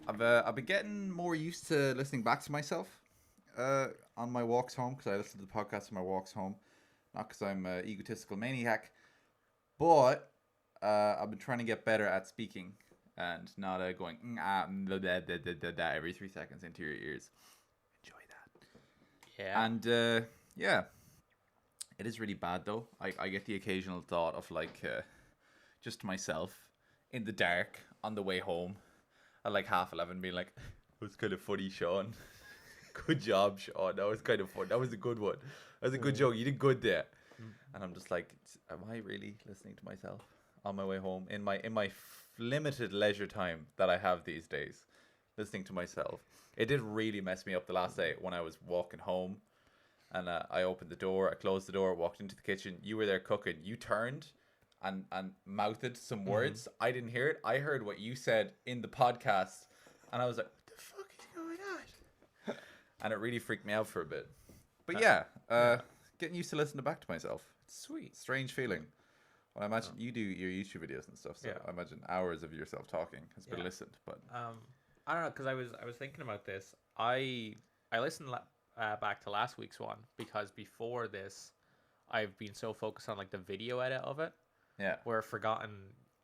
I've been getting more used to listening back to myself on my walks home because I listen to the podcast on my walks home, not because I'm an egotistical maniac, but I've been trying to get better at speaking and not going blah, blah, blah, blah, blah, blah, every 3 seconds into your ears. Enjoy that. Yeah. And yeah, it is really bad though. I get the occasional thought of like just myself in the dark on the way home at like 11:30 being like, it was kind of funny, Sean. Good job, Sean. That was kind of fun. That was a good one. That was a good joke. You did good there. And I'm just like, am I really listening to myself on my way home in my limited leisure time that I have these days, listening to myself? It did really mess me up the last day when I was walking home, and I opened the door, I closed the door, walked into the kitchen. You were there cooking. You turned and mouthed some words. I didn't hear it. I heard what you said in the podcast, and I was like, what the fuck is going on? And it really freaked me out for a bit. But yeah, getting used to listening back to myself. It's Sweet. strange feeling. Well, I imagine you do your YouTube videos and stuff, so Yeah. I imagine hours of yourself talking has been listened. But I don't know, because I was thinking about this. I listened back to last week's one because before this, I've been so focused on like the video edit of it, yeah, where I've forgotten,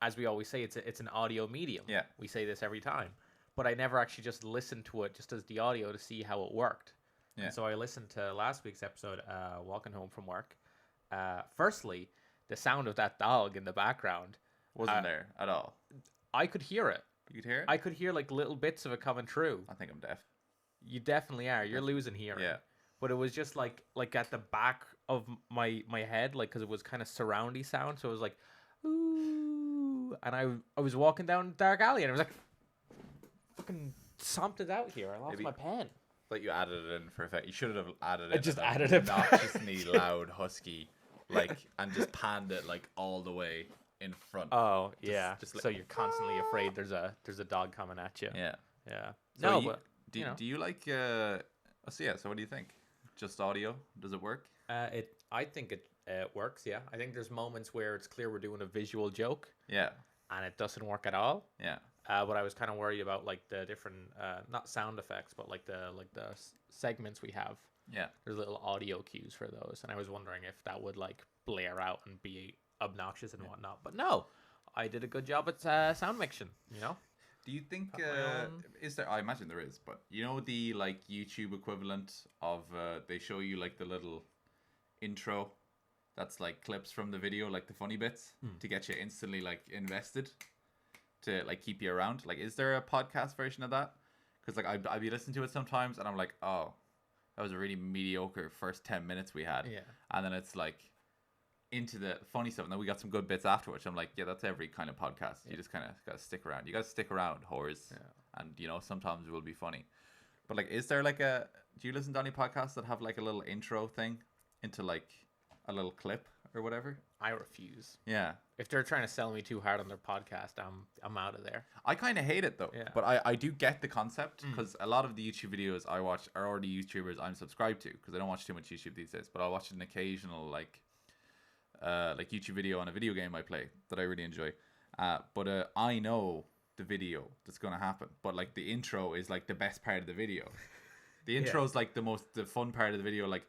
as we always say, it's an audio medium. Yeah. We say this every time, but I never actually just listened to it just as the audio to see how it worked. Yeah. And so I listened to last week's episode, walking home from work. Firstly, the sound of that dog in the background wasn't there at all. I could hear it. You could hear it? I could hear like little bits of it coming through. I think I'm deaf. You definitely are. You're losing hearing. Yeah. But it was just like at the back of my head, like, because it was kind of surroundy sound. So it was like, ooh, and I was walking down a dark alley and I was like, fucking stomped it out here. I lost Maybe- my pen. Like you added it in for effect. You should have added it. I just in added it. obnoxiously loud, husky, like, and just panned it like all the way in front. Oh yeah. just like, so you're constantly afraid there's a dog coming at you. Yeah. Yeah. So No, you- but do you know. do you like? So what do you think? Just audio? Does it work? I think it works. Yeah. I think there's moments where it's clear we're doing a visual joke Yeah. and it doesn't work at all. Yeah. But I was kind of worried about like the different, not sound effects, but like the segments we have. Yeah. There's little audio cues for those, and I was wondering if that would like blare out and be obnoxious and whatnot. But no, I did a good job at sound mixing. You know. Do you think Got my own- is there? I imagine there is, but you know the like YouTube equivalent of they show you like the little intro, that's like clips from the video, like the funny bits, to get you instantly like invested, to like keep you around. Like, is there a podcast version of that? Because like I'd be listening to it sometimes, and I'm like, oh, that was a really mediocre first 10 minutes we had, Yeah. and then it's like into the funny stuff, and then we got some good bits afterwards. I'm like, yeah, that's every kind of podcast. You just kind of got to stick around. You got to stick around, whores. Yeah. And you know, sometimes it will be funny. But like, is there like a? Do you listen to any podcasts that have like a little intro thing into like a little clip or whatever? I refuse. Yeah, If they're trying to sell me too hard on their podcast, I'm out of there. I kind of hate it though. Yeah. But I do get the concept, because a lot of the YouTube videos I watch are already YouTubers I'm subscribed to, because I don't watch too much YouTube these days. But I'll watch an occasional like YouTube video on a video game I play that I really enjoy. But I know the video that's gonna happen, but like the intro is like the best part of the video. The intro is like the fun part of the video. Like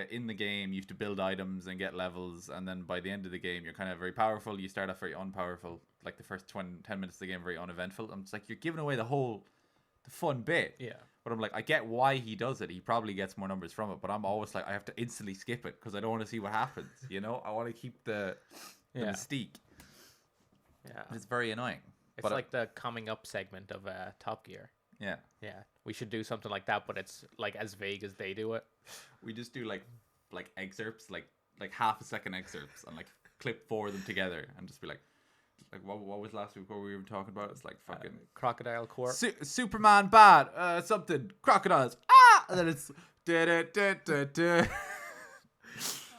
in the game, you have to build items and get levels, and then by the end of the game, you're kind of very powerful. You start off very unpowerful. Like the first 10 minutes of the game, very uneventful. I'm just like, you're giving away the fun bit. Yeah. But I'm like, I get why he does it. He probably gets more numbers from it. But I'm always like, I have to instantly skip it because I don't want to see what happens. You know, I want to keep the Yeah. mystique. Yeah. It's very annoying. It's But like the coming up segment of Top Gear. yeah, Yeah. We should do something like that, but it's like as vague as they do it. we just do like excerpts, like half a second excerpts, and like clip 4 of them together, and just be like what was last week? What were we even talking about? It's like fucking Crocodile Corp. Superman bad, something crocodiles, and then it's da.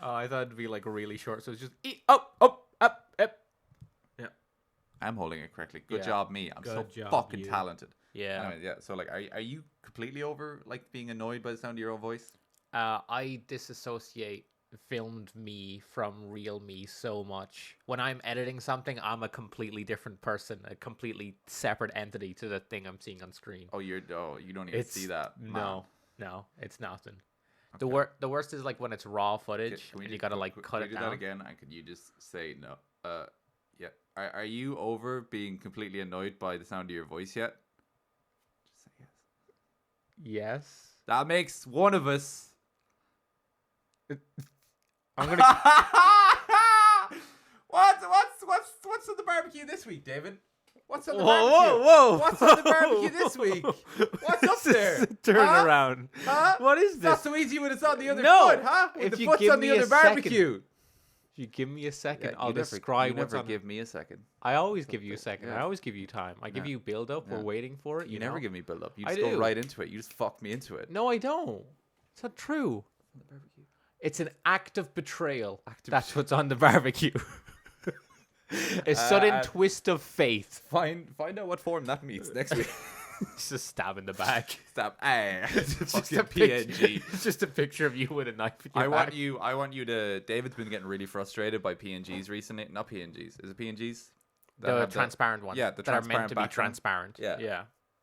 Oh, I thought it'd be like really short, so it's just up. Yeah. I'm holding it correctly. Good Yeah. job, me. I'm so Good job, fucking you. talented. Yeah. Anyway, yeah. So like, are you completely over like being annoyed by the sound of your own voice? I disassociate filmed me from real me so much. When I'm editing something, I'm a completely different person, a completely separate entity to the thing I'm seeing on screen. Oh, you don't even see that. Man. No, it's nothing. Okay. The worst is like when it's raw footage Can we and you do- gotta can- like can cut we it do down. that again? And could you just say no? Yeah. Are you over being completely annoyed by the sound of your voice yet? Just say yes. Yes. That makes one of us. I'm gonna. What's on the barbecue this week, David? What's on the Whoa, barbecue? whoa, whoa! What's on the barbecue this week? What's up there? Turn Huh? around. Huh? What is It's not this? so easy when it's on the other No, foot, huh? When if the you foot's give on the me a other barbecue. If you give me a second, Yeah, I'll you describe what's never on. give me a second. I always give you a second. Yeah. I always give you time. I give Yeah. you build up. Yeah. We're waiting for it. You never know? give me build up. You I just go do. right into it. You just fuck me into it. No, I don't. It's not true. It's an act of betrayal. That's what's on the barbecue. A sudden twist of faith. Find out what form that meets next week. Just a stab in the back. Stop. Hey, Just a fucking picture- PNG. It's just a picture of you with a knife in your I back. want you to. David's been getting really frustrated by PNGs recently. Not PNGs. Is it PNGs? That The have transparent ones. yeah, the that are meant transparent to be background. transparent. Yeah. Yeah.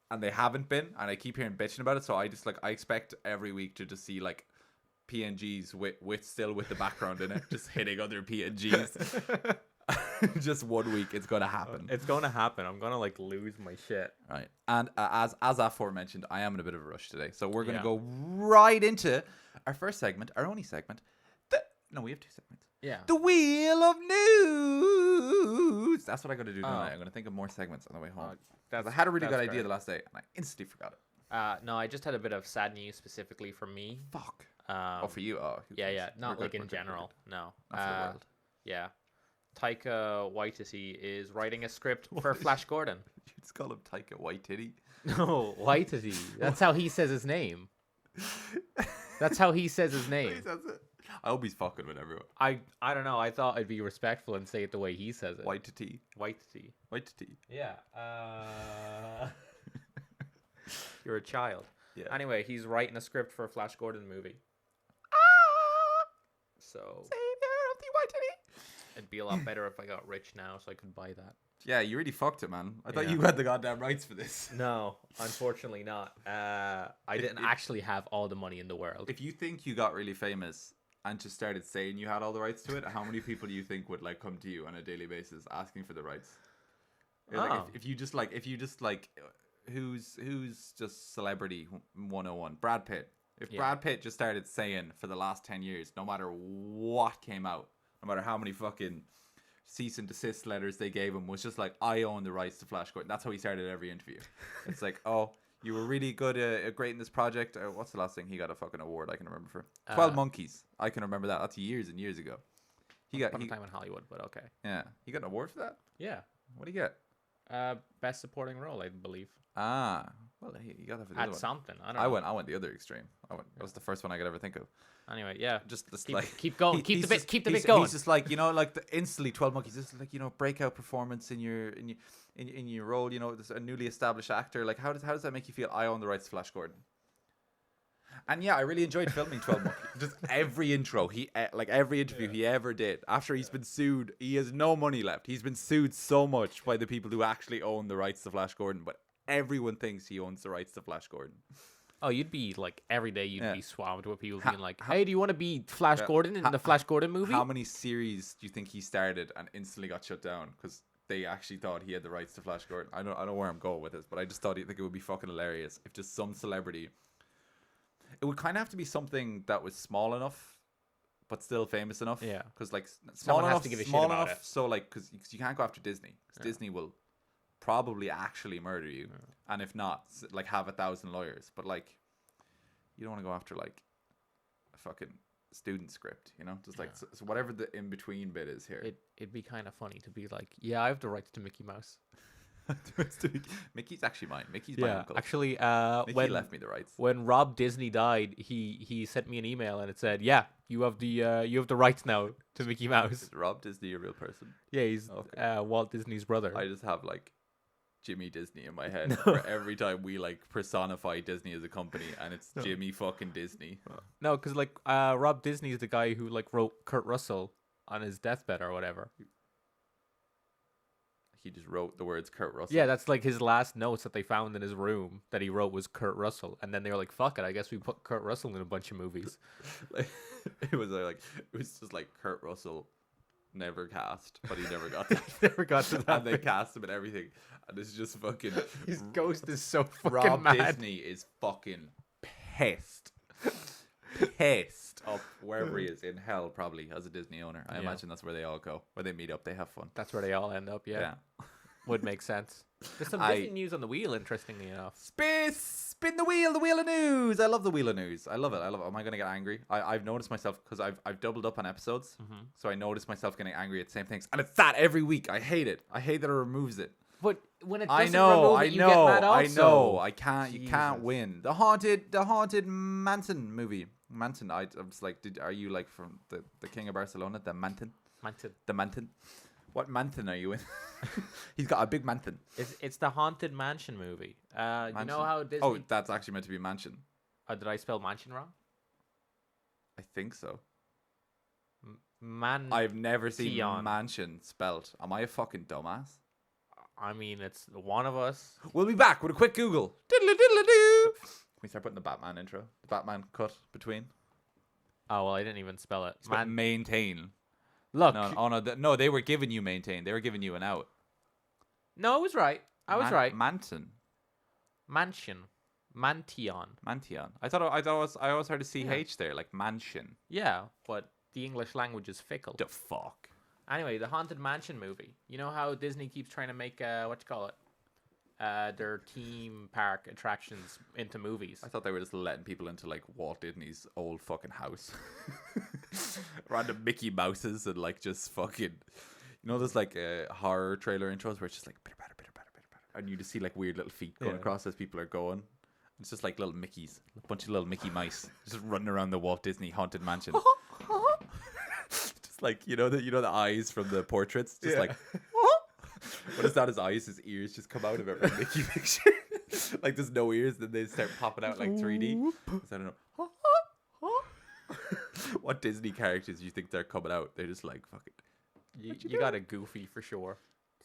And they haven't been, and I keep hearing bitching about it. So I just I expect every week to just see like PNGs with still with the background in it, just hitting other PNGs. Just 1 week, it's gonna happen. It's going to happen. I'm going to like lose my shit. Right. And as aforementioned, I am in a bit of a rush today, so we're gonna Yeah. go right into our first segment, our only segment. No, we have 2 segments. Yeah. The Wheel of News. That's what I got to do tonight. Oh. I'm gonna think of more segments on the way home. That's, I had a really good that's idea fair. the last day, and I instantly forgot it. No, I just had a bit of sad news specifically for me. Fuck. Oh, For you? Oh, who yeah, cares? yeah. Not We're like good, in we're good, we're general. good. No. Not for the world. Yeah. Taika Waititi is writing a script for Flash Gordon. You just call him Taika Waititi. No, Waititi. That's how he says his name. That's how he says his name. He says it. I hope he's fucking with everyone. I don't know. I thought I'd be respectful and say it the way he says it. Waititi. Waititi. Waititi. Yeah. You're a child. Yeah. Anyway, he's writing a script for a Flash Gordon movie. So Savior of the Waititi. it'd be a lot better if I got rich now so I could buy that. Yeah, you really fucked it, man. I thought Yeah. you had the goddamn rights for this. No, unfortunately not. I didn't actually have all the money in the world. If you think you got really famous and just started saying you had all the rights to it, how many people do you think would like come to you on a daily basis asking for the rights? Like, Oh. if you just like who's just celebrity 101? Brad Pitt. If Yeah. Brad Pitt just started saying for the last 10 years, no matter what came out, no matter how many fucking cease and desist letters they gave him, was just like, I own the rights to Flash Gordon. That's how he started every interview. It's like, oh, you were really good, great in this project. What's the last thing he got a fucking award I can remember for? 12 Monkeys. I can remember that. That's years and years ago. He got Fun time in Hollywood, but okay. yeah. He got an award for that. Yeah. What did he get? Best supporting role, I believe. Ah, well, he got that for the At other one. something. I don't know. I went the other extreme. That was the first one I could ever think of. Anyway, yeah. Just Keep, like keep going. he- Keep he's the bit. just- Keep the he's- bit going. He's just like, like instantly 12 Monkeys. This is like, breakout performance in your role. This a newly established actor. Like, how does that make you feel? I own the rights to Flash Gordon. And yeah, I really enjoyed filming 12 Monkeys. Just every intro, every interview he ever did. After he's been sued, he has no money left. He's been sued so much by the people who actually own the rights to Flash Gordon, but everyone thinks he owns the rights to Flash Gordon. Oh, you'd be like every day. You'd Yeah. be swamped with people being like, "Hey, do you want to be Flash Gordon in the Flash Gordon movie?" How many series do you think he started and instantly got shut down because they actually thought he had the rights to Flash Gordon? I don't know where I'm going with this, but I just think it would be fucking hilarious if just some celebrity. It would kind of have to be something that was small enough, but still famous enough. Yeah. Because like small Someone has enough, to give a shit small about enough. it. So like, because you can't go after Disney. 'Cause Disney will probably actually murder you, and if not, like have 1,000 lawyers. But like, you don't want to go after like a fucking student script, just like so whatever the in between bit is here. It'd be kind of funny to be like, "Yeah, I have the rights to Mickey Mouse." Mickey's actually mine. Mickey's my uncle. Actually, Mickey when left me the rights. when Rob Disney died, he sent me an email and it said, "Yeah, you have the rights now to Mickey Mouse." Is Rob Disney a real person? Yeah, he's Okay. Walt Disney's brother. I just have like Jimmy Disney in my head for every time we like personify Disney as a company, and it's Jimmy fucking Disney. No, because like Rob Disney is the guy who like wrote Kurt Russell on his deathbed or whatever. He just wrote the words Kurt Russell. Yeah, that's like his last notes that they found in his room that he wrote was Kurt Russell, and then they were like, "Fuck it, I guess we put Kurt Russell in a bunch of movies." It was just like Kurt Russell never cast, but he never got that. Never got to that. And they cast him and everything, and it's just fucking. His ghost is so fucking Rob mad. Disney is fucking pissed up wherever he is in hell, probably as a Disney owner. I imagine that's where they all go, where they meet up, they have fun. That's where they all end up. Yeah. Would make sense. There's some Disney news on the wheel, interestingly enough. Spin the wheel of news. I love the wheel of news. I love it. Am I gonna get angry? I've noticed myself because I've doubled up on episodes, so I noticed myself getting angry at the same things, and it's that every week. I hate it. I hate that it removes it. But when it doesn't remove it, you get mad also. I know. I can't. Jesus. You can't win. The haunted Manson movie. Manson. I'm just like, are you like from the King of Barcelona? The Manton. The Manton. What Manton are you in? He's got a big Manton. It's the Haunted Mansion movie. You know how Disney... Oh, that's actually meant to be mansion. Did I spell mansion wrong? I think so. Man. I've never seen mansion spelt. Am I a fucking dumbass? I mean, it's one of us. We'll be back with a quick Google. Diddle-a-diddle-a-doo. Can we start putting the Batman intro? The Batman cut between? Oh, well, I didn't even spell it. Maintain. Look. No, they were giving you maintain. They were giving you an out. No, I was right. I was right. Mansion. Mansion. Mantion. I always heard a CH there, like mansion. Yeah, but the English language is fickle. The fuck. Anyway, the Haunted Mansion movie. You know how Disney keeps trying to make their theme park attractions into movies. I thought they were just letting people into like Walt Disney's old fucking house. Random Mickey Mouses and like just fucking, there's like horror trailer intros where it's just like pitter patter, and you just see like weird little feet going across as people are going. It's just like little Mickeys, a bunch of little Mickey Mice just running around the Walt Disney Haunted Mansion. Just like the eyes from the portraits, just like. But it's not his eyes, his ears just come out of every Mickey picture. Like there's no ears, then they start popping out like 3D. So I don't know. What Disney characters do you think they're coming out? They're just like fucking. You got a Goofy for sure.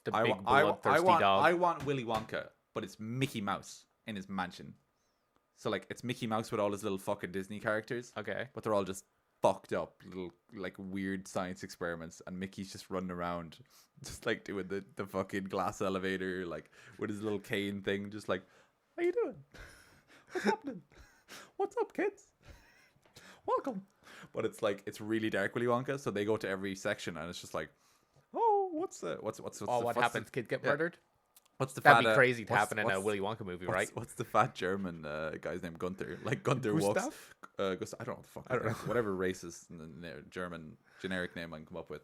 The big bloodthirsty dog. I want Willy Wonka, but it's Mickey Mouse in his mansion. So like it's Mickey Mouse with all his little fucking Disney characters. Okay. But they're all just fucked up little like weird science experiments, and Mickey's just running around just like doing the fucking glass elevator like with his little cane thing, just like, how you doing? What's happening? What's up, kids? Welcome. But it's like it's really dark Willy Wonka, so they go to every section and it's just like, oh, what's what happens? Kids get murdered. What's the That'd be crazy to happen in a Willy Wonka movie, right? What's the fat German guy's name? Gunther. Like Gunther walks. Gustav? I don't know what the fuck. I don't know. Whatever racist German generic name I can come up with.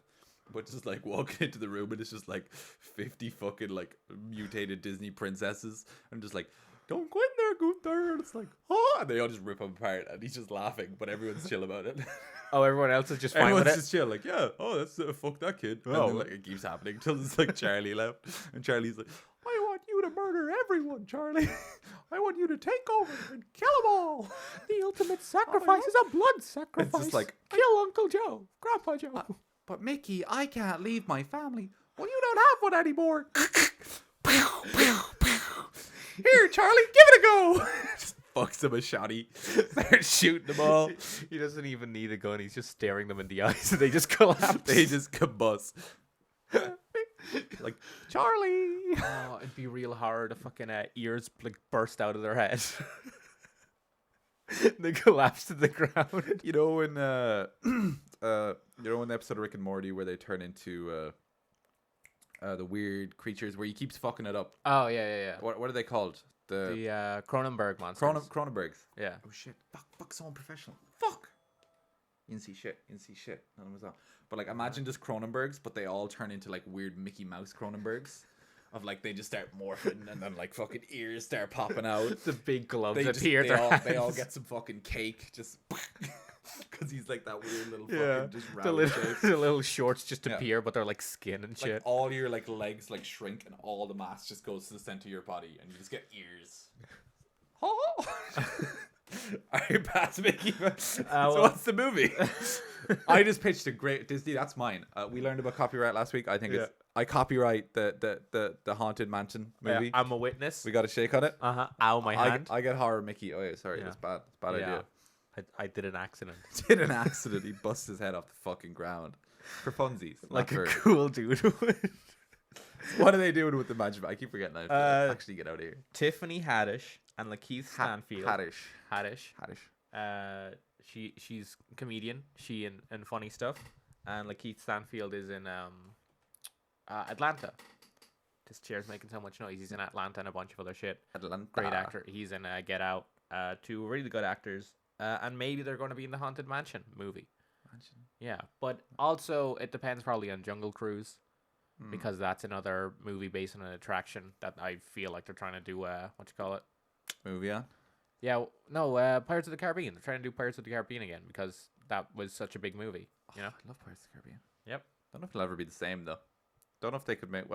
But just like walking into the room and it's just like 50 fucking like mutated Disney princesses and just like, don't go in there, Gunther. And it's like, oh, and they all just rip him apart and he's just laughing, but everyone's chill about it. Oh, everyone else is just fine with it. Everyone's just chill, like, yeah, oh, that's fuck that kid. And then, like it keeps happening until it's like Charlie left, and Charlie's like, I want you to murder everyone, Charlie. I want you to take over and kill them all. The ultimate sacrifice is a blood sacrifice. It's just like, kill Uncle Joe, Grandpa Joe. But Mickey, I can't leave my family. Well, you don't have one anymore. Here, Charlie, give it a go. Just fucks him a shotty. Starts shooting them all. He doesn't even need a gun. He's just staring them in the eyes, and they just collapse. They just combust. Like, Charlie. Oh, it'd be real hard. The fucking ears like burst out of their head. They collapse to the ground. You know in the episode of Rick and Morty where they turn into the weird creatures where he keeps fucking it up. Oh yeah. What are they called? The Cronenberg monsters. Cronenbergs. Yeah. Oh shit! Fuck! So unprofessional. Fuck. You didn't see shit. None was that. But like, imagine just Cronenbergs, but they all turn into like weird Mickey Mouse Cronenbergs. Of like they just start morphing and then like fucking ears start popping out. The big gloves they appear. They all get some fucking cake. Just because he's like that weird little Yeah, fucking just the round little, shape. the little shorts just Yeah. appear, but they're like skin and Like shit. all your like legs like shrink and all the mass just goes to the center of your body and you just get ears. Oh. Alright, pass Mickey. So well- what's the movie? I just pitched a great Disney. That's mine. We learned about copyright last week. I think it's I copyright the Haunted Mansion movie. Yeah, I'm a witness. We got a shake on it. Ow, my hand. I get horror Mickey. Oh yeah, sorry, Yeah. that's bad. It's a bad idea. I did an accident. Did an accident. He busts his head off the fucking ground for funsies. Like not a for- cool dude. What are they doing with the magic? I keep forgetting. I have to actually get out of here. Tiffany Haddish and Lakeith Stanfield. Haddish. She's a comedian. She in funny stuff. And Lakeith Stanfield is in Atlanta. This chair's making so much noise. He's in Atlanta and a bunch of other shit. Atlanta. Great actor. He's in Get Out. Two really good actors. And maybe they're going to be in the Haunted Mansion movie. Yeah, but also it depends probably on Jungle Cruise. Because that's another movie based on an attraction that I feel like they're trying to do. What you call it? Movie on. Yeah, no, Pirates of the Caribbean. They're trying to do Pirates of the Caribbean again because that was such a big movie. You know? I love Pirates of the Caribbean. Yep. Don't know if it'll ever be the same though. Don't know if they could make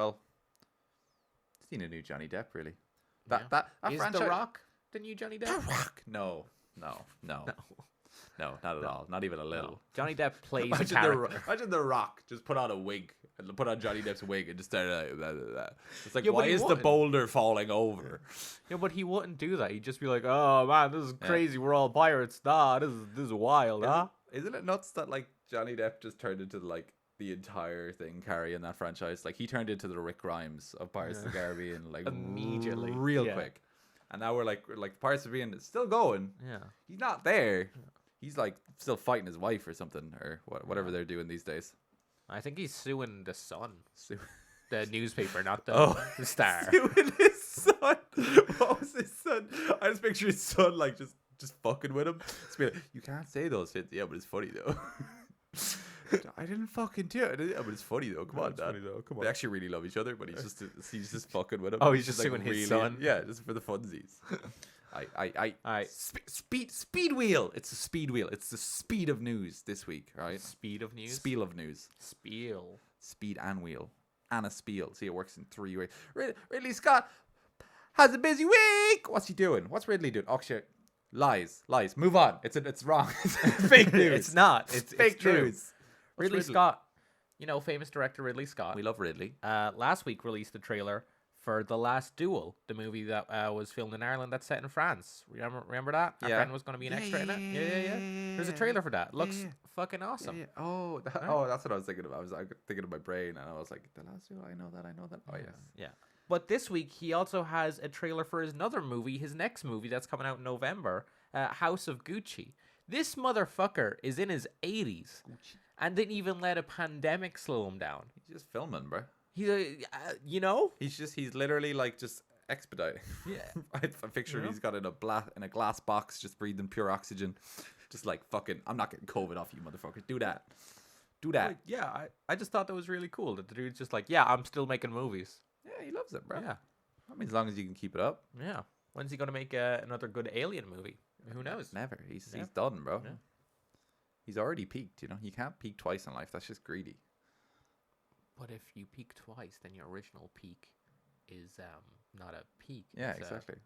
seen a new Johnny Depp really. That Is franchise. The Rock the new Johnny Depp? The Rock. No, not at all. Not even a little. No. Johnny Depp plays a Imagine character. imagine The Rock just put on a wig and put on Johnny Depp's wig and just started like blah, blah, blah. It's like, Yeah, but why he is the wouldn't. boulder falling over? Yeah, but he wouldn't do that. He'd just be like, "Oh man, this is crazy. We're all pirates. Nah, this is wild, huh?" Isn't it nuts that like Johnny Depp just turned into like the entire thing Carrie in that franchise? Like he turned into the Rick Grimes of Pirates of the Caribbean like Immediately. real Yeah. quick. And now we're like Pirates of the Caribbean is still going. Yeah. He's not there. He's like still fighting his wife or something or whatever they're doing these days. I think he's suing the Sun, Sue- the newspaper, not the, Oh. the Star. Suing his son. What was his son? I just picture his son like just fucking with him. Just be like, you can't say those shit. Yeah, but it's funny though. I didn't fucking do it. Yeah, but it's funny though. Come on, it's Dad. funny though. Come They on. actually really love each other, but he's just fucking with him. Oh, he's just suing his son? Yeah, just for the funsies. Alright. Speed wheel. It's the speed wheel. It's the speed of news this week, right? Speed of news. Spiel of news. Spiel. Speed and wheel. And a spiel. See, it works in 3 ways. Ridley Scott has a busy week. What's he doing? What's Ridley doing? Oh shit. Lies. Move on. It's wrong. It's fake news. It's not. It's fake true. news. Ridley Scott, famous director Ridley Scott. We love Ridley. Last week released the trailer for The Last Duel, the movie that was filmed in Ireland that's set in France. Remember that? Our Yeah. friend was going to be an extra in it. Yeah. There's a trailer for that. Looks fucking awesome. Yeah. Oh, that's what I was thinking of. I was thinking of my brain, and I was like, the last two, I know that. Oh yes. Yeah. But this week he also has a trailer for his another movie, his next movie that's coming out in November, House of Gucci. This motherfucker is in his 80s and didn't even let a pandemic slow him down. He's just filming, bro. He's He's literally like just expediting. Yeah. I picture he's got in a glass box, just breathing pure oxygen, just like fucking. I'm not getting COVID off you, motherfuckers. Do that. Like, yeah, I just thought that was really cool that the dude's just like, yeah, I'm still making movies. Yeah, he loves it, bro. Yeah. I mean, as long as you can keep it up. Yeah. When's he gonna make another good Alien movie? Who knows? Never. He's Yeah. done, bro. Yeah. He's already peaked. You can't peak twice in life. That's just greedy. But if you peak twice, then your original peak is not a peak. Yeah, It's exactly.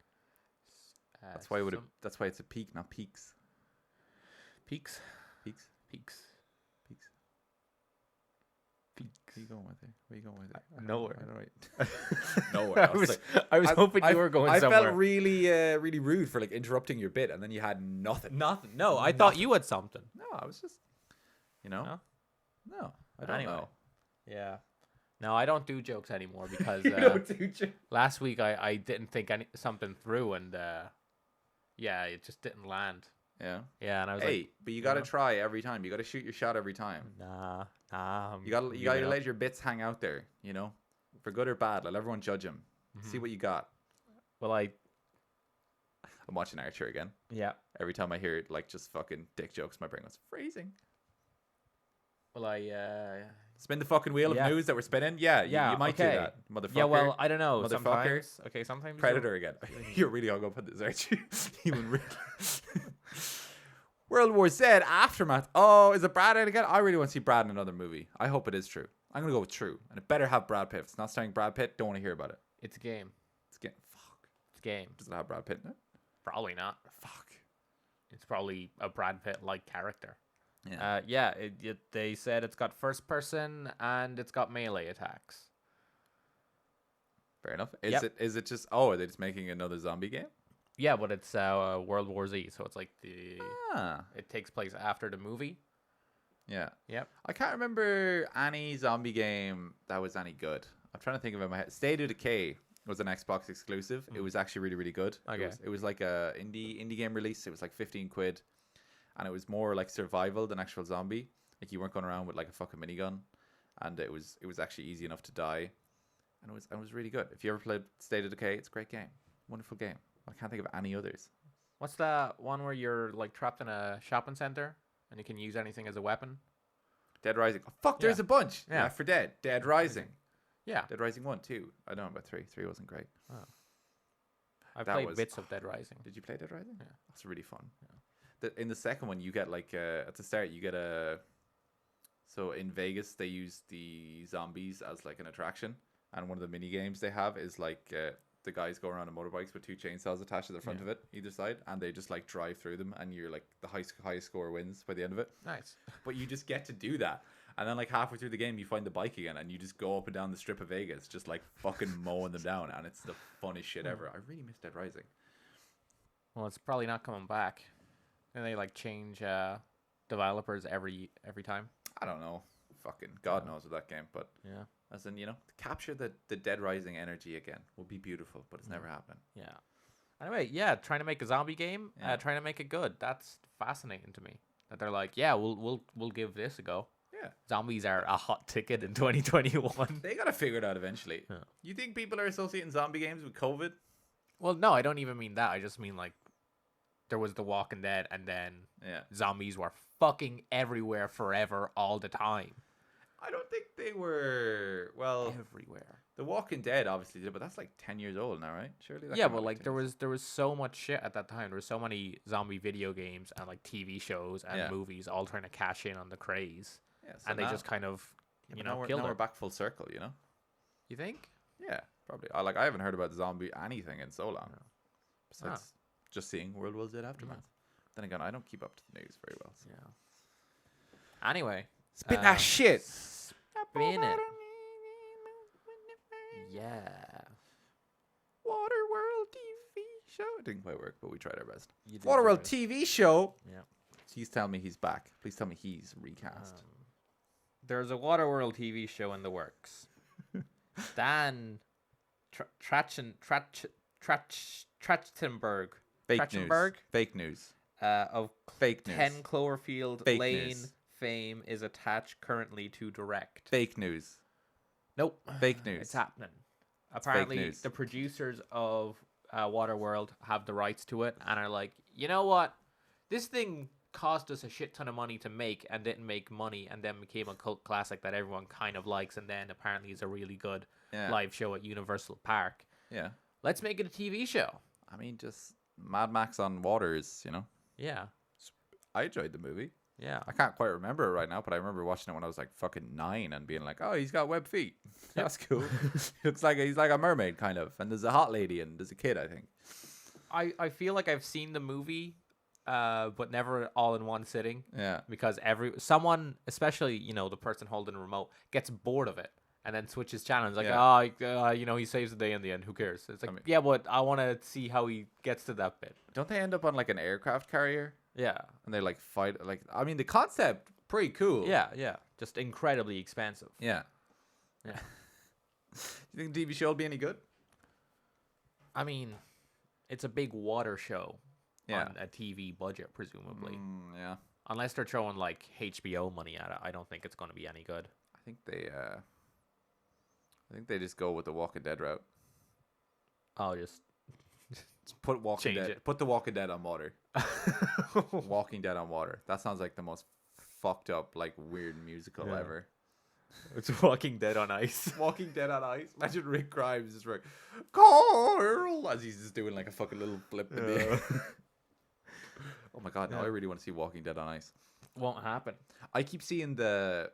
That's why that's why it's a peak, not peaks. peaks. Peaks. Peaks. Where you going with it? Where you going with it? Nowhere. I don't know. Nowhere. I was hoping you were going I somewhere. felt really rude for like interrupting your bit, and then you had nothing. Nothing. No, I thought you had something. No, I was just, No, I don't Anyway. know. Yeah. No, I don't do jokes anymore because You don't do jokes. last week I didn't think something through and it just didn't land. Yeah. Yeah, and I was But you gotta try every time. You gotta shoot your shot every time. like, nah. You gotta let your bits hang out there. For good or bad. Let everyone judge them. See what you got. Well, I'm watching Archer again. yeah. Every time I hear it, like just fucking dick jokes, my brain goes freezing. Well, Spin the fucking wheel Yeah. of news that we're spinning. Yeah, Yeah, you might okay. do that, motherfucker. yeah. Well, I don't know. Motherfucker. Sometimes. Okay, sometimes. Predator again. You're really hung up on this, aren't you? World War Z Aftermath. Oh, is it Brad in again? I really want to see Brad in another movie. I hope it is true. I'm gonna go with true, and it better have Brad Pitt. If it's not starring Brad Pitt, don't want to hear about it. It's a game. It's getting fuck. It's a game. Does it have Brad Pitt in it? Probably not. Fuck. It's probably a Brad Pitt-like character. Yeah. They said it's got first person and it's got melee attacks. Fair enough. Yep. Is it just? Oh, are they just making another zombie game? Yeah, but it's World War Z, so it's like Ah. it takes place after the movie. Yeah. Yep. I can't remember any zombie game that was any good. I'm trying to think of it in my head. State of Decay was an Xbox exclusive. It was actually really, really good. Okay. It was like a indie game release. It was like 15 quid. And it was more like survival than actual zombie. Like you weren't going around with like a fucking minigun. And it was actually easy enough to die. And it was really good. If you ever played State of Decay, it's a great game. Wonderful game. I can't think of any others. What's that one where you're like trapped in a shopping center and you can use anything as a weapon? Dead Rising. Oh, fuck, there's a bunch. Yeah. Left 4 Dead. Dead Rising. Yeah. Dead Rising 1, 2. I don't know about 3. 3 wasn't great. I've That played was- bits of Dead Rising. Did you play Dead Rising? Yeah. That's really fun. In the second one, you get like at the start, you get a. So in Vegas, they use the zombies as like an attraction, and one of the mini games they have is like the guys go around on motorbikes with 2 chainsaws attached to the front of it, either side, and they just like drive through them, and you're like the highest score wins by the end of it. Nice. But you just get to do that. And then like halfway through the game, you find the bike again, and you just go up and down the strip of Vegas, just like fucking mowing them down, and it's the funniest shit ever. I really miss Dead Rising. Well, it's probably not coming back. And they like change developers every time. I don't know. Fucking God knows with that game, but Yeah. as in, to capture the Dead Rising energy again would be beautiful, but it's never happening. Yeah. Anyway, yeah, trying to make a zombie game, Yeah. trying to make it good. That's fascinating to me. That they're like, yeah, we'll give this a go. Yeah. Zombies are a hot ticket in 2021. They gotta figure it out eventually. Yeah. You think people are associating zombie games with COVID? Well, no, I don't even mean that. I just mean like there was The Walking Dead, and then Yeah. zombies were fucking everywhere forever all the time. I don't think they were. Well, Everywhere. The Walking Dead obviously did, but that's like 10 years old now, right? Surely. That Yeah, came out but like 10 there years. was so much shit at that time. There was so many zombie video games and like TV shows and Yeah. movies all trying to cash in on the craze, Yeah, so and they now- just kind of yeah, you but know now we're, killed now we're her. back full circle. You think? Yeah, probably. I haven't heard about zombie anything in so long. Besides just seeing World War Z Aftermath. Then again, I don't keep up to the news very well. So. Yeah. Anyway, Spit that shit. spin it. Yeah. Waterworld TV show. It didn't quite work, but we tried our best. You did Waterworld right. TV show. Yeah. Please tell me he's back. Please tell me he's recast. There's a Waterworld TV show in the works. Dan Trachtenberg. Fake news. Trachtenberg Fake news. Of Fake news. 10 Cloverfield Fake Lane news. fame is attached currently to direct. Fake news. Nope. Fake news. It's happening. Apparently, news. the producers of Waterworld have the rights to it and are like, you know what? This thing cost us a shit ton of money to make and didn't make money and then became a cult classic that everyone kind of likes and then apparently is a really good Yeah. live show at Universal Park. Yeah. Let's make it a TV show. I mean, just Mad Max on waters, Yeah. I enjoyed the movie. Yeah. I can't quite remember it right now, but I remember watching it when I was like fucking 9 and being like, oh, he's got web feet. That's cool. Looks like he's like a mermaid, kind of. And there's a hot lady and there's a kid, I think. I feel like I've seen the movie, but never all in one sitting. Yeah. Because someone, especially the person holding the remote, gets bored of it and then switches channels. Like, he saves the day in the end. Who cares? It's like, yeah, but I want to see how he gets to that bit. Don't they end up on like an aircraft carrier? Yeah, And they like fight, I mean, the concept, pretty cool. yeah. Just incredibly expensive. Yeah. Yeah. Do you think the TV show will be any good? I mean, it's a big water show Yeah. on a TV budget, presumably. Yeah. Unless they're throwing like HBO money at it, I don't think it's going to be any good. I think they just go with the Walking Dead route. I'll just Put Walking Change Dead. it. Put the Walking Dead on water. Walking Dead on water. That sounds like the most fucked up, like weird musical Yeah. ever. It's Walking Dead on ice. Walking Dead on ice. Imagine Rick Grimes just like Carl as he's just doing like a fucking little flip in the air. Oh my god, now I really want to see Walking Dead on Ice. Won't happen. I keep seeing the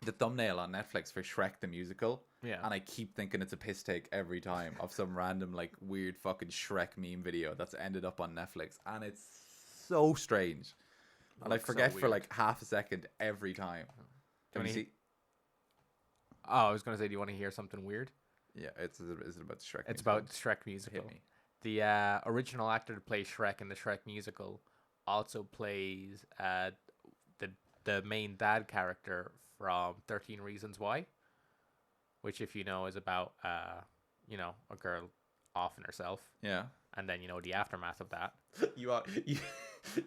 thumbnail on Netflix for Shrek the musical. Yeah. And I keep thinking it's a piss take every time of some random like weird fucking Shrek meme video that's ended up on Netflix, and it's so strange. And I forget for like half a second every time. Have you see? Oh, I was gonna say, do you want to hear something weird? Yeah, is it about the Shrek? It's musical? about the Shrek musical. Hit me. The original actor to play Shrek in the Shrek musical also plays the main dad character from 13 Reasons Why, which, if you know, is about a girl offing herself. Yeah. And then the aftermath of that.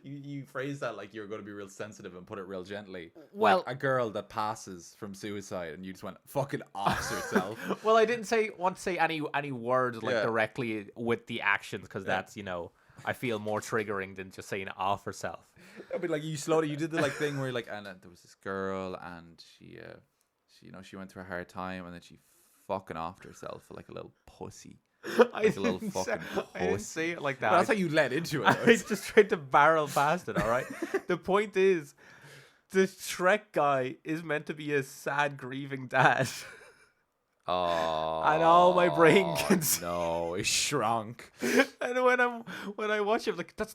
You phrase that like you're going to be real sensitive and put it real gently. Well, like a girl that passes from suicide, and you just went fucking offs herself. Well, I didn't want to say any words like Yeah. directly with the actions, because that's I feel more triggering than just saying off herself. I mean, like you did the like thing where you're like, and there was this girl, and she went through a hard time, and then she fucking offed herself like a little pussy. Like a little fucking pussy. I didn't say it like that. Well, that's how you led into it. I just tried to barrel past it, all right? The point is, the Shrek guy is meant to be a sad, grieving dad. Oh, and all my brain can say. No, it shrunk. And when I watch it, I'm like, that's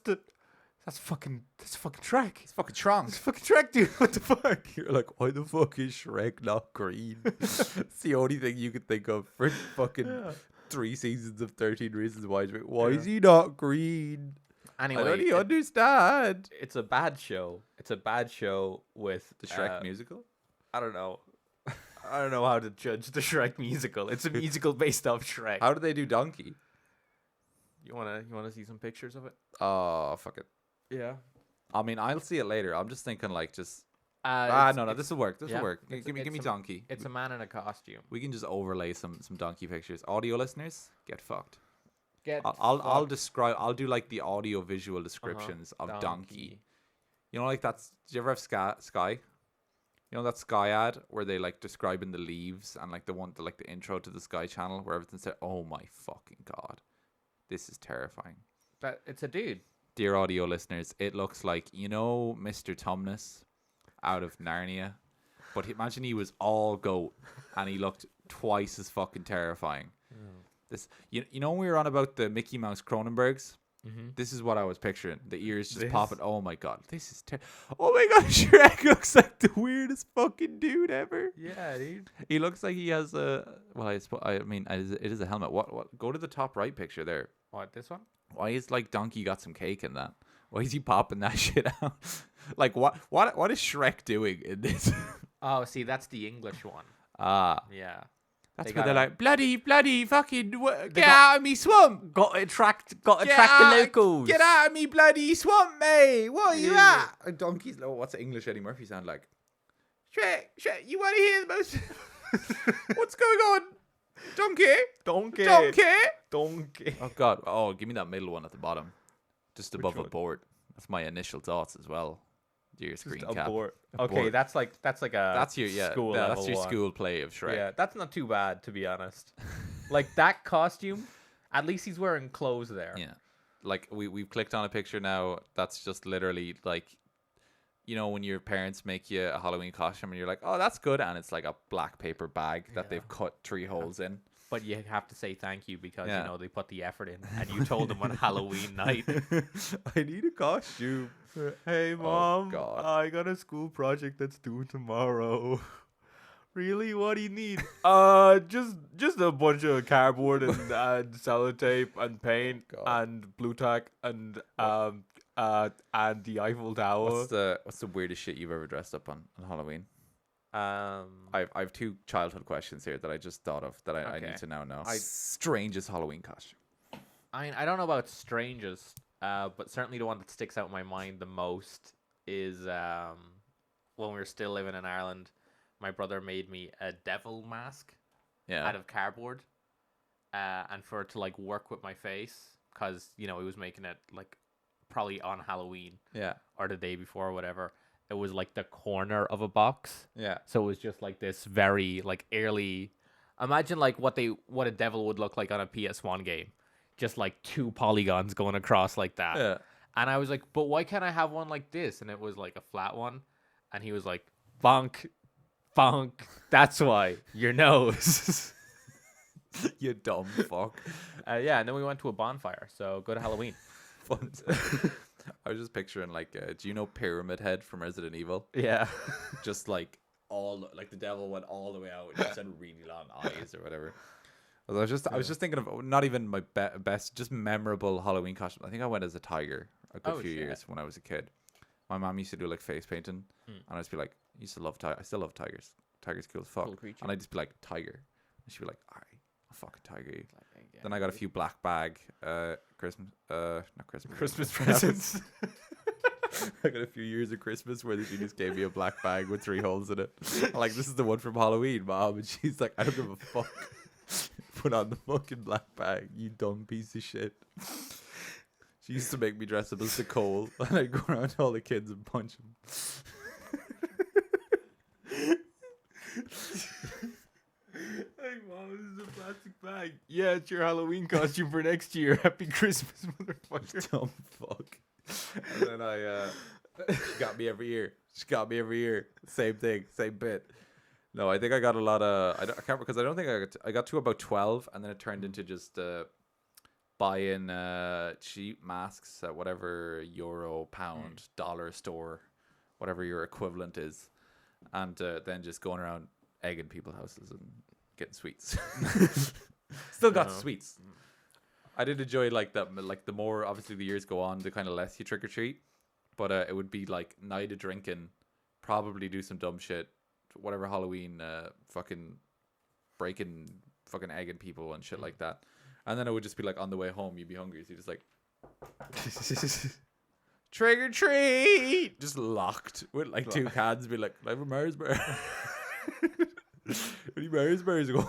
fucking Shrek. It's fucking shrunk. It's fucking Shrek, dude. What the fuck? You're like, why the fuck is Shrek not green? It's the only thing you could think of for fucking 3 seasons of 13 Reasons Why. Why is he not green? Anyway, I don't even understand. It's a bad show. It's a bad show with The Shrek musical? I don't know. I don't know how to judge the Shrek musical. It's a musical based off Shrek. How do they do Donkey? You wanna see some pictures of it? Oh, fuck it. Yeah. I mean, I'll see it later. I'm just thinking like just... no, this will work. This will work. Give me Donkey. It's a man in a costume. We can just overlay some Donkey pictures. Audio listeners, get fucked. I'll describe. I'll do like the audio visual descriptions of Donkey. You know, like that's. Did you ever have Sky? You know that Sky ad where they like describing the leaves, and like the intro to the Sky channel where everything said, "Oh my fucking god, this is terrifying." But it's a dude. Dear audio listeners, it looks like Mr. Tumnus out of Narnia, but imagine he was all goat and he looked twice as fucking terrifying. This, when we were on about the Mickey Mouse Cronenbergs, this is what I was picturing. The ears just popping. Oh my god, this is oh my god, Shrek looks like the weirdest fucking dude ever. Yeah, dude. He looks like he has a. Well, it is a helmet. What? Go to the top right picture there. What, this one? Why is like Donkey got some cake in that? Why is he popping that shit out? Like what is Shrek doing in this? Oh, see, that's the English one. Yeah. That's where they're like, bloody fucking get out of me swamp. Got to attract the locals. Get out of me bloody swamp, mate. What are you at? And Donkey's what's English Eddie Murphy sound like? Shrek, you want to hear the most? What's going on? Donkey. Oh god. Oh, give me that middle one at the bottom, just above abort. That's my initial thoughts as well. Dear screen cap. Abort. Okay, that's like a school level that's your one. school play of Shrek. Yeah, that's not too bad, to be honest. Like that costume, at least he's wearing clothes there. Yeah, like we've clicked on a picture now. That's just literally like, when your parents make you a Halloween costume and you're like, oh, that's good, and it's like a black paper bag that they've cut 3 holes in. But you have to say thank you because they put the effort in, and you told them on Halloween night, I need a costume. Hey mom, God. I got a school project that's due tomorrow. Really? What do you need? Just a bunch of cardboard and sellotape and paint and blue tack and the Eiffel Tower. What's the weirdest shit you've ever dressed up on Halloween? I've 2 childhood questions here that I just thought of that I need to now know. Strangest Halloween costume. I mean, I don't know about strangest, but certainly the one that sticks out in my mind the most is when we were still living in Ireland, my brother made me a devil mask out of cardboard, and for it to like work with my face, because he was making it like probably on Halloween or the day before or whatever. It was like the corner of a box. Yeah. So it was just like this very like early. Imagine like what a devil would look like on a PS1 game. Just like 2 polygons going across like that. Yeah. And I was like, but why can't I have one like this? And it was like a flat one. And he was like, bonk, bonk. That's why. Your nose. You dumb fuck. Yeah, and then we went to a bonfire. So go to Halloween. Fun. I was just picturing like, do you know Pyramid Head from Resident Evil? Yeah. Just like the devil went all the way out and just had really long eyes or whatever. I was just thinking of not even my best, just memorable Halloween costume. I think I went as a tiger a good few years when I was a kid. My mom used to do like face painting, and I'd just be like, I used to love I still love tigers. Tigers cool as fuck. Cool creature. And I'd just be like, tiger, and she'd be like, all right, I'll fucking tiger you. Then I got a few black bag Christmas presents. I got a few years of Christmas where she just gave me a black bag with 3 holes in it. I'm like, this is the one from Halloween, Mom. And she's like, I don't give a fuck. Put on the fucking black bag, you dumb piece of shit. She used to make me dress up as the Cole, and I'd go around to all the kids and punch them. Hey, Mom, this is a plastic bag. Yeah, it's your Halloween costume for next year. Happy Christmas, motherfucker. Dumb fuck. And then she got me every year. She got me every year. Same thing, same bit. No, I think I got a lot of. I can't, because I don't think I got to about 12, and then it turned into just buying cheap masks at whatever euro, pound, dollar store, whatever your equivalent is, and then just going around egging people's houses and getting sweets. Still got sweets. I did enjoy like the more obviously the years go on, the kind of less you trick or treat, but it would be like night of drinking, probably do some dumb shit. Whatever Halloween, fucking breaking, fucking egging people and shit like that, and then it would just be like on the way home you'd be hungry, so you're just like trick or treat, just locked with like 2 cans, be like, "I have a Mars bar." Any Mars bars going?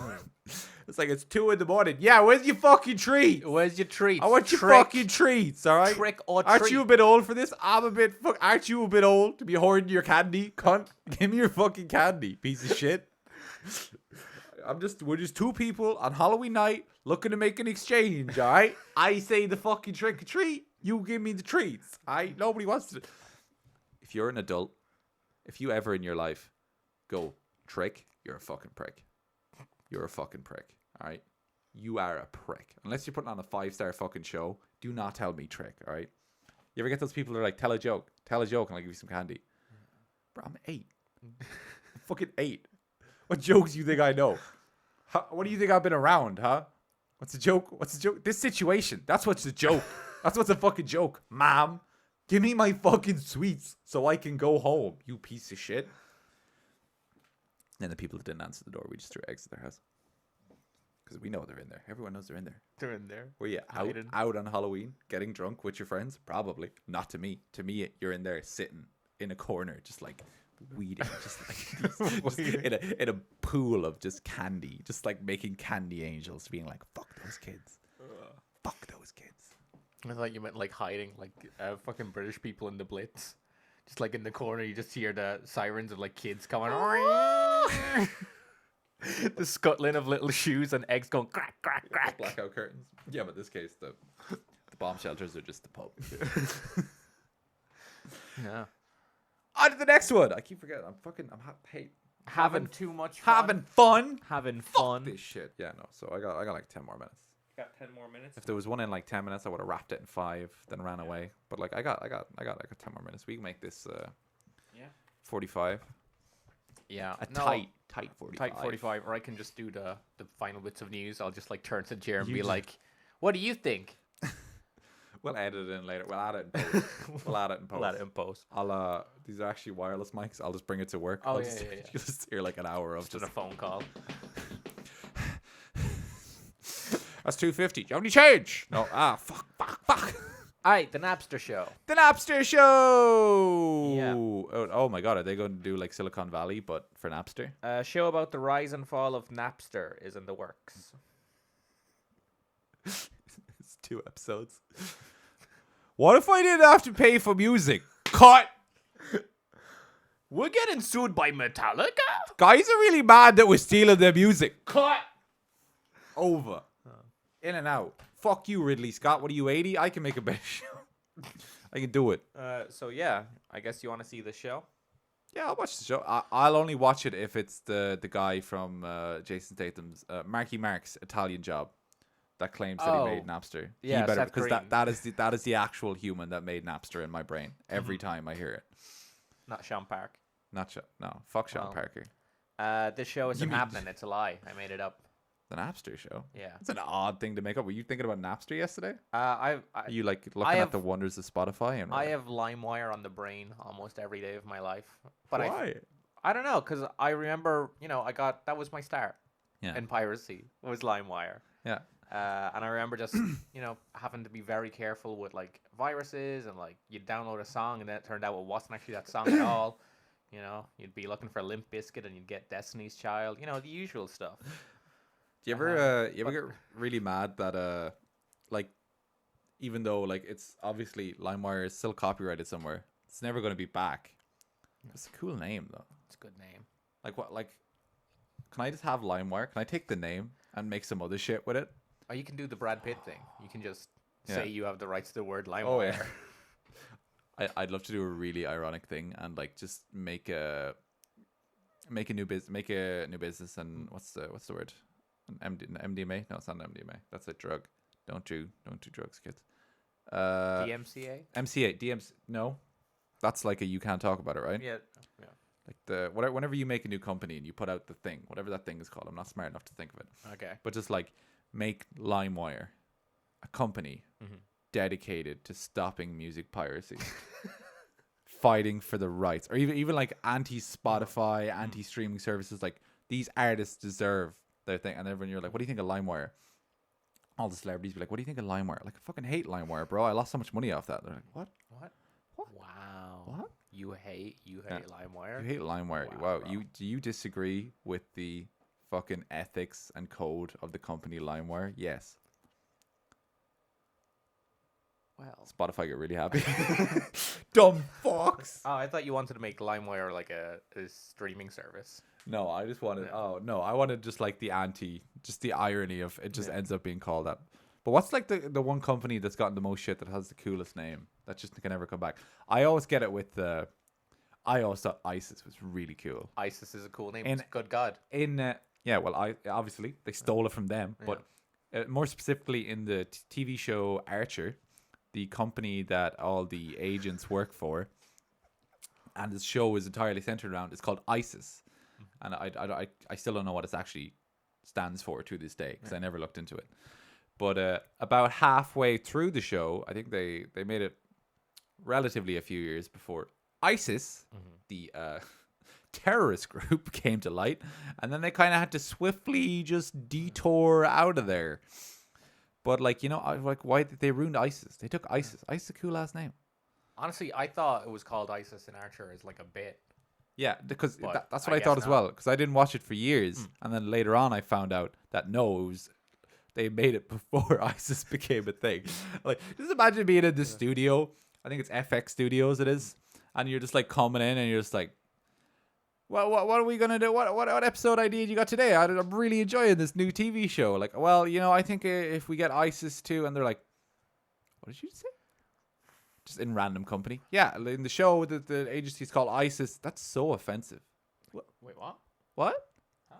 It's like it's 2 a.m. Yeah, where's your fucking treat? Where's your treats? I want your fucking treats, all right? Trick or Aren't treat. you a bit old for this? Aren't you a bit old to be hoarding your candy? Cunt, give me your fucking candy, piece of shit. We're just 2 people on Halloween night looking to make an exchange, all right? I say the fucking trick or treat, you give me the treats. Nobody wants to. If you're an adult, if you ever in your life go trick, you're a fucking prick. You're a fucking prick. All right, you are a prick. Unless you're putting on a 5-star fucking show, do not tell me trick. All right. You ever get those people that are like, tell a joke, and I'll give you some candy. Bro, I'm 8. I'm fucking 8. What jokes do you think I know? What do you think I've been around, huh? What's the joke? What's the joke? This situation. That's what's the joke. That's what's a fucking joke. Mom, give me my fucking sweets so I can go home, you piece of shit. And then the people that didn't answer the door, we just threw eggs at their house. Because we know they're in there. Everyone knows they're in there. They're in there. Were you out on Halloween getting drunk with your friends? Probably. Not to me. To me, you're in there sitting in a corner, just like weeding, just like in a pool of just candy, just like making candy angels, being like, fuck those kids. Fuck those kids. I thought you meant like hiding, like fucking British people in the Blitz. Just like in the corner, you just hear the sirens of like kids coming. The scuttling of little shoes and eggs going crack, crack, crack. Blackout curtains. Yeah, but in this case, the bomb shelters are just the pub. Yeah. On to the next one. I keep forgetting. Having too much fun. Having Fuck fun. this shit. Yeah, no. So I got like 10 more minutes. Got 10 more minutes. If there was one in like 10 minutes, I would have wrapped it in 5, then ran away. But like I got like 10 more minutes. We can make this 45. Yeah. Tight 45. Tight 45. Or I can just do the final bits of news. I'll just like turn to the chair and be like, what do you think? We'll edit it in later. We'll add it in post. We'll add it in post. I'll these are actually wireless mics. I'll just bring it to work. Oh, I'll yeah. You'll just hear like an hour of just a phone call. That's $2.50. Do you have any change? No. Fuck. All right, the Napster show. The Napster show. Yeah. Oh my God, are they going to do like Silicon Valley but for Napster? A show about the rise and fall of Napster is in the works. It's 2 episodes. What if I didn't have to pay for music? Cut. We're getting sued by Metallica? Guys are really mad that we're stealing their music. Cut. Over. In and out. Fuck you, Ridley Scott. What are you, 80? I can make a better show. I can do it. So yeah, I guess you want to see the show. Yeah, I'll watch the show. I'll only watch it if it's the guy from Jason Statham's Marky Mark's Italian Job that claims that he made Oh, Napster. yeah, He better, Seth because Green. that is the actual human that made Napster in my brain every time I hear it. Not Sean Park. Not no, fuck Sean Well, Parker. This show isn't happening. It's a lie. I made it up. The Napster show. Yeah. It's an odd thing to make up. Were you thinking about Napster yesterday? Are you like looking at the wonders of Spotify and I have LimeWire on the brain almost every day of my life. But why? I don't know, because I remember, that was my start Yeah. in piracy, was LimeWire. Yeah. And I remember just, having to be very careful with, like, viruses and, like, you'd download a song and then it turned out it wasn't actually that song at all. You'd be looking for Limp Bizkit and you'd get Destiny's Child, the usual stuff. Do you ever get really mad that like, even though like it's obviously LimeWire is still copyrighted somewhere, it's never going to be back. It's a cool name though. It's a good name. Like what? Like, can I just have LimeWire? Can I take the name and make some other shit with it? Or you can do the Brad Pitt thing. You can just Yeah. say you have the rights to the word LimeWire. Oh yeah. I'd love to do a really ironic thing and like just make a new business and what's the word? MDMA? No, it's not an MDMA. That's a drug. Don't do drugs, kids. DMCA? DMC. No, that's like a you can't talk about it, right? Yeah. Like whenever you make a new company and you put out the thing, whatever that thing is called, I'm not smart enough to think of it. Okay. But just like make LimeWire a company dedicated to stopping music piracy, fighting for the rights, or even like anti-Spotify, anti-streaming services. Like these artists deserve their thing, and everyone you're like, what do you think of LimeWire? All the celebrities be like, what do you think of LimeWire? Like, I fucking hate LimeWire, bro. I lost so much money off that. They're like, what? Wow. What? You hate LimeWire? You hate LimeWire. Wow. Do you disagree with the fucking ethics and code of the company LimeWire? Yes. Well. Spotify get really happy. Dumb fucks. Oh, I thought you wanted to make LimeWire like a streaming service. No, I just wanted. Yeah. Oh no, I wanted just like the irony of it. Just ends up being called that. But what's like the one company that's gotten the most shit that has the coolest name that just can never come back? I always get it with the. I always thought ISIS was really cool. ISIS is a cool name. It's good God. I obviously they stole it from them, but more specifically in the TV show Archer, the company that all the agents work for, and the show is entirely centered around. It's called ISIS, and I still don't know what it actually stands for to this day because I never looked into it. But about halfway through the show, I think they made it relatively a few years before ISIS, the terrorist group, came to light, and then they kind of had to swiftly just detour out of there. But like, why did they ruin ISIS? They took ISIS. ISIS is a cool ass name. Honestly, I thought it was called ISIS in Archer as like a bit. Yeah, because that's what I I thought guess as well. Because I didn't watch it for years, and then later on I found out that no, they made it before ISIS became a thing. Like, just imagine being in the studio. I think it's FX Studios. It is, and you're just like coming in, and you're just like, well, what are we gonna do? What episode idea you got today? I'm really enjoying this new TV show. Like, well, I think if we get ISIS too, and they're like, what did you say? Just in random company. Yeah, in the show the agency's called ISIS. That's so offensive. Wait, what? What? Huh?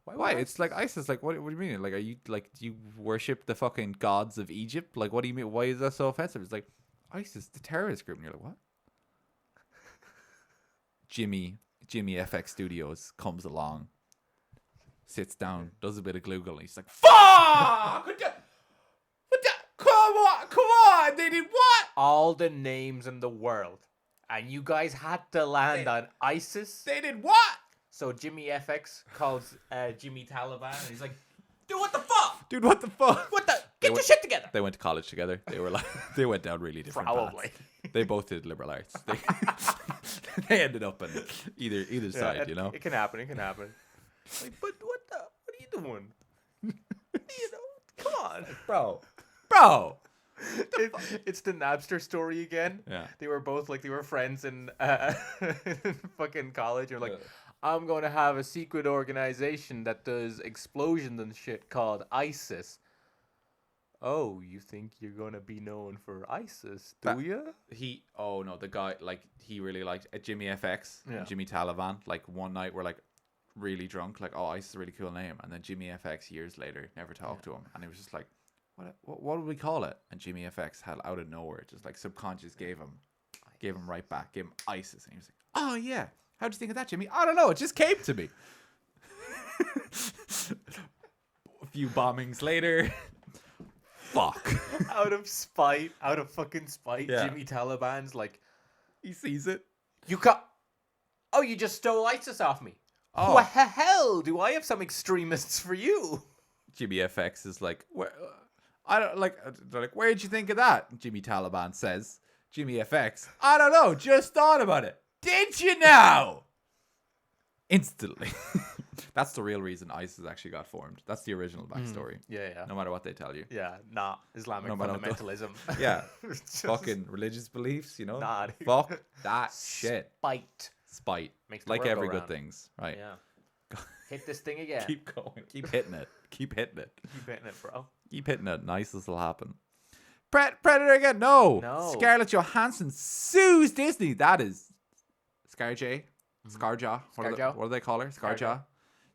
Why? It's like ISIS. Like, what do you mean? Like, are you like, do you worship the fucking gods of Egypt? Like, what do you mean? Why is that so offensive? It's like ISIS, the terrorist group, and you're like, what? Jimmy FX Studios comes along, sits down, does a bit of Google, and he's like, fuck! Come on! They did what? All the names in the world, and you guys had to land on ISIS. They did what? So Jimmy FX calls Jimmy Taliban, and he's like, "Dude, what the fuck? Dude, what the fuck? What the? Get your shit together." They went to college together. They were like, they went down really different Probably. paths. They both did liberal arts. They ended up on either side, It can happen. It can happen. Like, but what are you doing? Come on, bro. It's the Napster story again. Yeah. They were both like, they were friends in fucking college. Or like, I'm going to have a secret organization that does explosions and shit called ISIS. Oh, you think you're gonna be known for ISIS, do That- you? Oh no, the guy, like, he really liked Jimmy FX Yeah. and Jimmy Taliban. Like, one night we're like really drunk, like, oh, ISIS is a really cool name. And then Jimmy FX years later never talked to him. And he was just like, what would we call it? And Jimmy FX had out of nowhere, just like subconscious gave him right back, gave him ISIS. And he was like, oh yeah, how'd you think of that, Jimmy? I don't know, it just came to me. A few bombings later. Fuck. Out of spite, out of fucking spite, Yeah. Jimmy Taliban's like, He sees it. you got. Oh, you just stole ISIS off me. Oh. What the hell? Do I have some extremists for you? Jimmy FX is like, where? I don't like. They're like, where'd you think of that? Jimmy Taliban says. Jimmy FX, I don't know. Just thought about it. Did you know? Instantly. That's the real reason ISIS actually got formed. That's the original backstory. Yeah. No matter what they tell you. Yeah, nah. Islamic No matter what the- fundamentalism. Yeah. It's just Fucking religious beliefs, you know? Nah, dude. Fuck that shit. Spite. Spite. Makes the Like world every go good round. things, right? Yeah. Hit this thing again. Keep going. Keep hitting it. Keep hitting it. Keep hitting it, bro. Keep hitting it. Nice this will happen. Predator again. No. No. Scarlett Johansson sues Disney. That is Scarjaw. Scarjaw. Scarjaw? What do they call her? Scarjaw.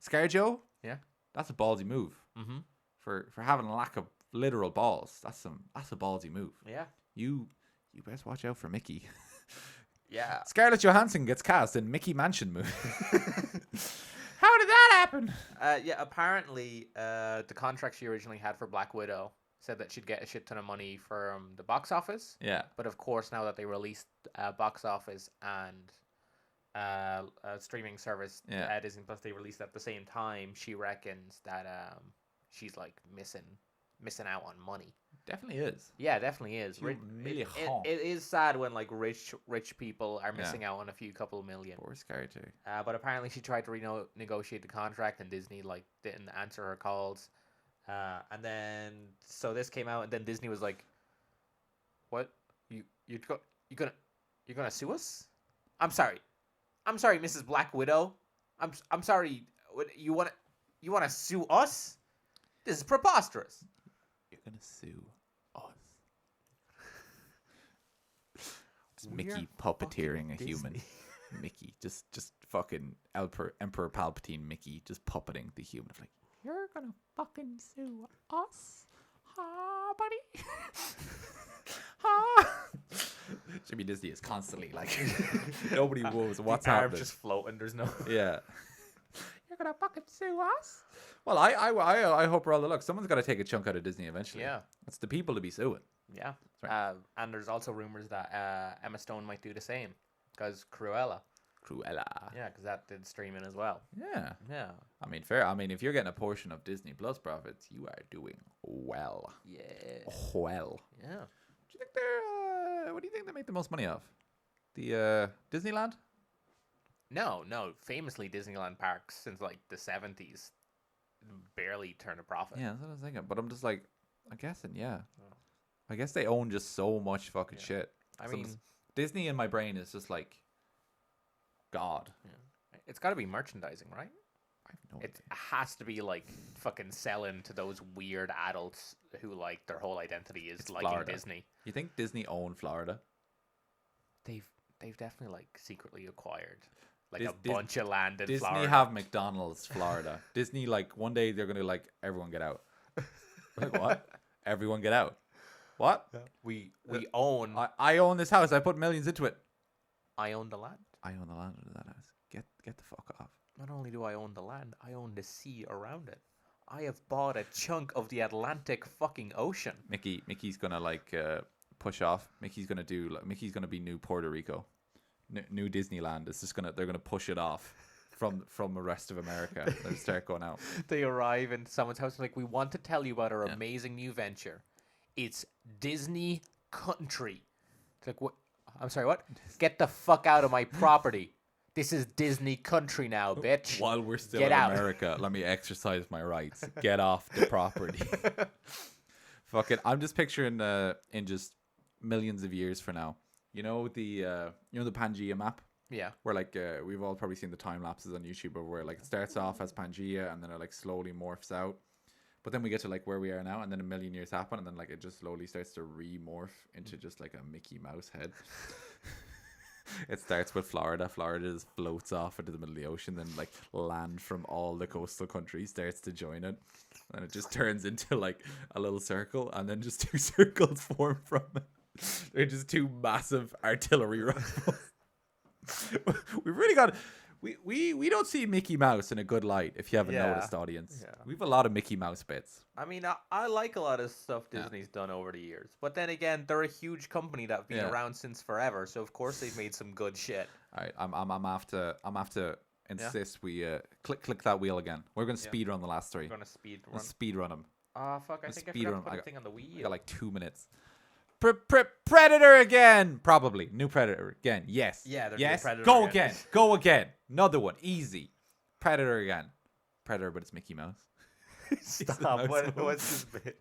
Scarjo? Yeah. That's a ballsy move. Mm-hmm. For having a lack of literal balls. That's a ballsy move. Yeah. You best watch out for Mickey. Yeah. Scarlett Johansson gets cast in Mickey Mansion movie. How did that happen? Yeah, apparently, the contract she originally had for Black Widow said that she'd get a shit ton of money from the box office. Yeah. But of course, now that they released box office and a streaming service, Yeah. Disney Plus, they released at the same time, she reckons that she's like missing out on money. Definitely is. Yeah, definitely is. Few million. It is sad when like rich people are missing out on a few couple million. Poor Scarjo. But apparently she tried to renegotiate the contract and Disney like didn't answer her calls. And then so this came out and then Disney was like, "What? You're gonna sue us? I'm sorry, Mrs. Black Widow. I'm sorry. What, you wanna sue us? This is preposterous." You're gonna sue us. It's Mickey puppeteering a human. Disney. Mickey, just fucking Emperor Palpatine Mickey, just puppeting the human. Like, you're gonna fucking sue us, huh, buddy? Huh? Jimmy Disney is constantly like, nobody knows what's the arm happening. just floating. There's no. Yeah. You're gonna fucking sue us? Well, I hope we're all the luck. Someone's got to take a chunk out of Disney eventually. Yeah. It's the people to be suing. Yeah. Right. And there's also rumors that Emma Stone might do the same because Cruella. Cruella. Yeah, because that did streaming as well. Yeah. Yeah. I mean, fair. I mean, if you're getting a portion of Disney Plus profits, you are doing well. Yeah. Well. Yeah. Do you think they're? What do you think they make the most money off? The Disneyland? No. Famously, Disneyland parks since like the 70s barely turn a profit. Yeah, that's what I was thinking. But I'm just like, I'm guessing, yeah. I guess they own just so much fucking shit. I So mean, Disney in my brain is just like God. it's got to be merchandising, right? I have no It idea. has to be like fucking selling to those weird adults who like their whole identity is It's liking Florida. Disney. You think Disney own Florida? They've definitely like secretly acquired like Dis- a bunch of land in Disney Florida. have McDonald's Florida. Disney, like, one day they're gonna like, everyone get out. Like, what? Everyone get out. What? We own. I own this house. I put millions into it. I own the land. I own the land under that house. Get the fuck off. Not only do I own the land, I own the sea around it. I have bought a chunk of the Atlantic fucking ocean. Mickey's gonna like push off. Mickey's gonna be new Puerto Rico. New Disneyland. It's just they're gonna push it off from the rest of America. They'll start going out. They arrive in someone's house and like, we want to tell you about our Yeah. amazing new venture. It's Disney Country. It's like, what? I'm sorry, what? Get the fuck out of my property. This is Disney Country now, bitch. While we're still Get in out. America, let me exercise my rights. Get off the property. Fucking, I'm just picturing in just millions of years for now. You know the Pangea map, Yeah. where like we've all probably seen the time lapses on YouTube of where like it starts off as Pangea and then it like slowly morphs out. But then we get to like where we are now, and then a million years happen, and then like it just slowly starts to remorph into just like a Mickey Mouse head. It starts with Florida. Florida just floats off into the middle of the ocean, then like land from all the coastal countries starts to join it, and it just turns into like a little circle, and then just two circles form from it. They're just two massive artillery rifles. We've really got. We don't see Mickey Mouse in a good light, if you haven't noticed, audience. Yeah. We have a lot of Mickey Mouse bits. I mean, I like a lot of stuff Disney's done over the years, but then again, they're a huge company that's been around since forever, so of course they've made some good shit. All right, I'm after insist we click that wheel again. We're gonna speed run the last three. We're gonna speed run. Let's speed run them. Oh fuck! I think I forgot to put a thing on the Wii U. I got like 2 minutes. Predator again, probably new Predator again. Yes. Yeah. Yes. Predator Go again. Go again. Another one. Easy. Predator again. Predator, but it's Mickey Mouse. Stop. What's this bit?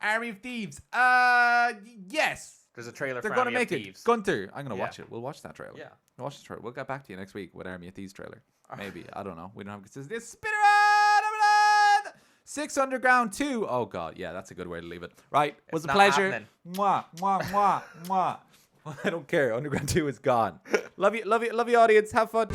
Army of Thieves. Yes. There's a trailer. They're for gonna Army make of it. Thieves. Gunter, I'm gonna watch it. We'll watch that trailer. Yeah. We'll watch the trailer. We'll get back to you next week with Army of Thieves trailer. Maybe. I don't know. We don't have this. Spirit. 6 Underground 2. Oh god, yeah, that's a good way to leave it. Right, was a pleasure. Happening. Mwah, mwah, mwah, mwah. I don't care. Underground 2 is gone. Love you, audience. Have fun.